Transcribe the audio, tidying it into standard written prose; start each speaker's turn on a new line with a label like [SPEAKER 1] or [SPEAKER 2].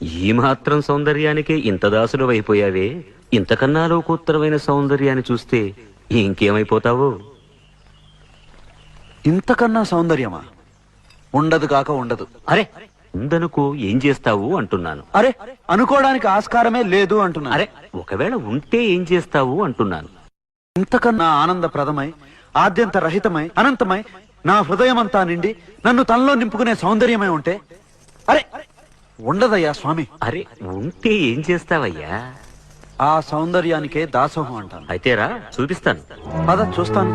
[SPEAKER 1] ఈ మాత్రం సౌందర్యానికే ఇంత దాసులు అయిపోయావే, ఇంతకన్నా లోకోత్తరమైన సౌందర్యాన్ని చూస్తే ఇంకేమైపోతావో.
[SPEAKER 2] ఇంతకన్నా సౌందర్యమా? ఉండదు కాక ఉండదు.
[SPEAKER 1] అరే ఉందనుకో ఏం చేస్తావు అంటున్నాను.
[SPEAKER 2] అరే అనుకోవడానికి ఆస్కారమే లేదు అంటున్నా.
[SPEAKER 1] అరే ఒకవేళ ఉంటే ఏం చేస్తావు అంటున్నాను.
[SPEAKER 2] ఇంతకన్నా ఆనందప్రదమై, ఆద్యంత రహితమై, అనంతమై, నా హృదయమంతా నిండి నన్ను తనలో నింపుకునే సౌందర్యమై ఉంటే అరే ఉండదయ్యా స్వామి.
[SPEAKER 1] అరే ఉంటే ఏం చేస్తావయ్యా?
[SPEAKER 2] ఆ సౌందర్యానికే దాసోహం అంటాను.
[SPEAKER 1] అయితేరా చూపిస్తాను.
[SPEAKER 2] పద చూస్తాను.